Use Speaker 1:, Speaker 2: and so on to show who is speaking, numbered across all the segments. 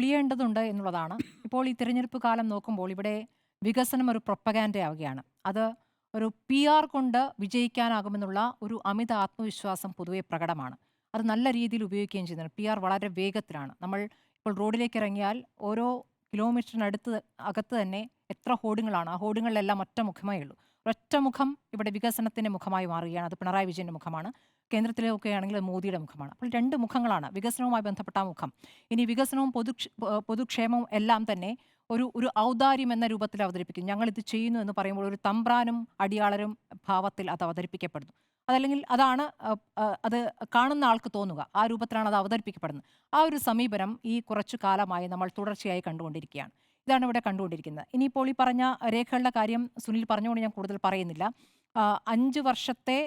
Speaker 1: പൊളിയേണ്ടതുണ്ട് എന്നുള്ളതാണ്. ഇപ്പോൾ ഈ തിരഞ്ഞെടുപ്പ് കാലം നോക്കുമ്പോൾ ഇവിടെ വികസനം ഒരു പ്രൊപ്പഗാൻഡയാവുകയാണ്. അത് ഒരു PR കൊണ്ട് വിജയിക്കാനാകുമെന്നുള്ള ഒരു അമിത ആത്മവിശ്വാസം പൊതുവെ പ്രകടമാണ്. അത് നല്ല രീതിയിൽ ഉപയോഗിക്കുകയും ചെയ്യുന്നുണ്ട്. PR വളരെ വേഗത്തിലാണ്. നമ്മൾ ഇപ്പോൾ റോഡിലേക്ക് ഇറങ്ങിയാൽ ഓരോ കിലോമീറ്ററിനടുത്ത് അകത്ത് തന്നെ എത്ര ഹോർഡിങ്ങുകളാണ്. ആ ഹോർഡിങ്ങുകളിലെല്ലാം ഒറ്റ മുഖമേ ഉള്ളൂ. ഒരൊറ്റ മുഖം ഇവിടെ വികസനത്തിൻ്റെ മുഖമായി മാറുകയാണ്. അത് പിണറായി വിജയൻ്റെ മുഖമാണ്. കേന്ദ്രത്തിലൊക്കെ ആണെങ്കിൽ അത് മോദിയുടെ മുഖമാണ്. അപ്പോൾ 2 മുഖങ്ങളാണ്. വികസനവുമായി ബന്ധപ്പെട്ട ആ മുഖം. ഇനി വികസനവും പൊതുക്ഷേമവും എല്ലാം തന്നെ ഒരു ഒരു ഔദാര്യം എന്ന രൂപത്തിൽ അവതരിപ്പിക്കും. ഞങ്ങളിത് ചെയ്യുന്നു എന്ന് പറയുമ്പോൾ ഒരു തമ്പ്രാനും അടിയാളരും ഭാവത്തിൽ അത് അവതരിപ്പിക്കപ്പെടുന്നു. അതല്ലെങ്കിൽ അതാണ് അത് കാണുന്ന ആൾക്ക് തോന്നുക. ആ രൂപത്തിലാണ് അത് അവതരിപ്പിക്കപ്പെടുന്നത്. ആ ഒരു സമീപനം ഈ കുറച്ചു കാലമായി നമ്മൾ തുടർച്ചയായി കണ്ടുകൊണ്ടിരിക്കുകയാണ്. ഇതാണ് ഇവിടെ കണ്ടുകൊണ്ടിരിക്കുന്നത്. ഇനിയിപ്പോൾ ഈ പറഞ്ഞ രേഖകളുടെ കാര്യം സുനിൽ പറഞ്ഞുകൊണ്ട് ഞാൻ കൂടുതൽ പറയുന്നില്ല. 5 വർഷത്തെ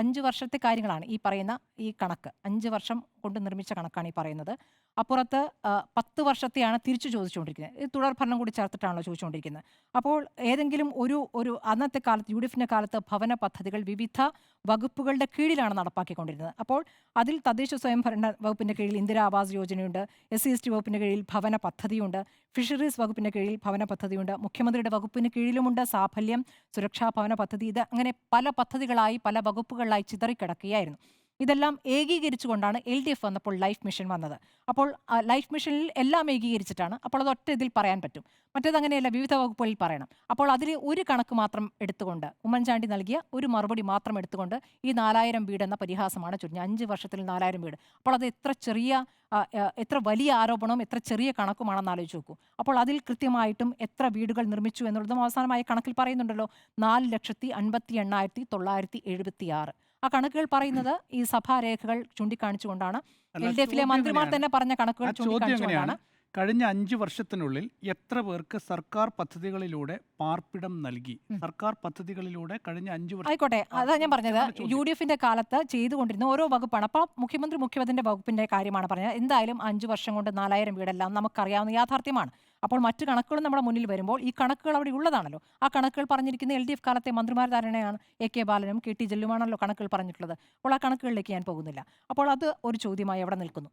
Speaker 1: 5 വർഷത്തെ കാര്യങ്ങളാണ് ഈ പറയുന്ന ഈ കണക്ക്. 5 വർഷം കൊണ്ട് നിർമ്മിച്ച കണക്കാണ് ഈ പറയുന്നത്. അപ്പുറത്ത് 10 വർഷത്തെയാണ് തിരിച്ചു ചോദിച്ചുകൊണ്ടിരിക്കുന്നത്. ഇത് തുടർ ഭരണം കൂടി ചേർത്തിട്ടാണല്ലോ ചോദിച്ചുകൊണ്ടിരിക്കുന്നത്. അപ്പോൾ ഏതെങ്കിലും ഒരു അന്നത്തെ കാലത്ത് UDFിൻ്റെ കാലത്ത് ഭവന പദ്ധതികൾ വിവിധ വകുപ്പുകളുടെ കീഴിലാണ് നടപ്പാക്കിക്കൊണ്ടിരുന്നത്. അപ്പോൾ അതിൽ തദ്ദേശ സ്വയംഭരണ വകുപ്പിൻ്റെ കീഴിൽ ഇന്ദിരാ ആവാസ് യോജനയുണ്ട്, SC/ST വകുപ്പിൻ്റെ കീഴിൽ ഭവന പദ്ധതിയുണ്ട്, ഫിഷറീസ് വകുപ്പിൻ്റെ കീഴിൽ ഭവന പദ്ധതിയുണ്ട്, മുഖ്യമന്ത്രിയുടെ വകുപ്പിന് കീഴിലുമുണ്ട് സാഫല്യം, സുരക്ഷാ ഭവന പദ്ധതി. ഇത് അങ്ങനെ പല പദ്ധതികളായി പല വകുപ്പുകളിലായി ചിതറിക്കിടക്കുകയായിരുന്നു. ഇതെല്ലാം ഏകീകരിച്ചുകൊണ്ടാണ് LDF വന്നപ്പോൾ ലൈഫ് മിഷൻ വന്നത്. അപ്പോൾ ലൈഫ് മിഷനിൽ എല്ലാം ഏകീകരിച്ചിട്ടാണ്. അപ്പോൾ അത് ഒറ്റ ഇതിൽ പറയാൻ പറ്റും. മറ്റേതങ്ങനെയല്ല, വിവിധ വകുപ്പുകളിൽ പറയണം. അപ്പോൾ അതിൽ ഒരു കണക്ക് മാത്രം എടുത്തുകൊണ്ട് ഉമ്മൻചാണ്ടി നൽകിയ ഒരു മറുപടി മാത്രം എടുത്തുകൊണ്ട് ഈ 4000 വീടെന്ന പരിഹാസമാണ് ചൊരിഞ്ഞത്. 5 വർഷത്തിൽ 4000 വീട്. അപ്പോൾ അത് എത്ര വലിയ ആരോപണവും എത്ര ചെറിയ കണക്കുമാണെന്ന് ആലോചിച്ച് നോക്കൂ. അപ്പോൾ അതിൽ കൃത്യമായിട്ടും എത്ര വീടുകൾ നിർമ്മിച്ചു എന്നുള്ളതും അവസാനമായ കണക്കിൽ പറയുന്നുണ്ടല്ലോ. 4,58,976. ആ കണക്കുകൾ പറയുന്നത് ഈ സഭാരേഖകൾ ചൂണ്ടിക്കാണിച്ചുകൊണ്ടാണ്. LDFിലെ മന്ത്രിമാർ തന്നെ പറഞ്ഞ കണക്കുകൾ ചൂണ്ടിക്കാണിച്ചുകൊണ്ടാണ്.
Speaker 2: കഴിഞ്ഞ 5 വർഷത്തിനുള്ളിൽ എത്ര പേർക്ക് സർക്കാർ പദ്ധതികളിലൂടെ പാർപ്പിടം നൽകി? സർക്കാർ പദ്ധതികളിലൂടെ കഴിഞ്ഞ 5 വർഷം
Speaker 1: ആയിക്കോട്ടെ, അതാ ഞാൻ പറഞ്ഞത്. UDFിന്റെ കാലത്ത് ചെയ്തുകൊണ്ടിരുന്ന ഓരോ വകുപ്പാണ്. അപ്പോൾ മുഖ്യമന്ത്രിയുടെ വകുപ്പിന്റെ കാര്യമാണ് പറഞ്ഞത്. എന്തായാലും 5 വർഷം കൊണ്ട് 4000 വീടെല്ലാം നമുക്കറിയാവുന്ന യാഥാർത്ഥ്യമാണ്. അപ്പോൾ മറ്റു കണക്കുകളും നമ്മുടെ മുന്നിൽ വരുമ്പോൾ ഈ കണക്കുകൾ അവിടെ ഉള്ളതാണല്ലോ. ആ കണക്കുകൾ പറഞ്ഞിരിക്കുന്ന LDF കാലത്തെ മന്ത്രിമാർ തന്നെയാണ്. AK ബാലനും KT ജലീലുമാണല്ലോ കണക്കുകൾ പറഞ്ഞിട്ടുള്ളത്. അപ്പോൾ ആ കണക്കുകളിലേക്ക് ഞാൻ പോകുന്നില്ല. അപ്പോൾ അത് ഒരു ചോദ്യമായി അവിടെ നിൽക്കുന്നു.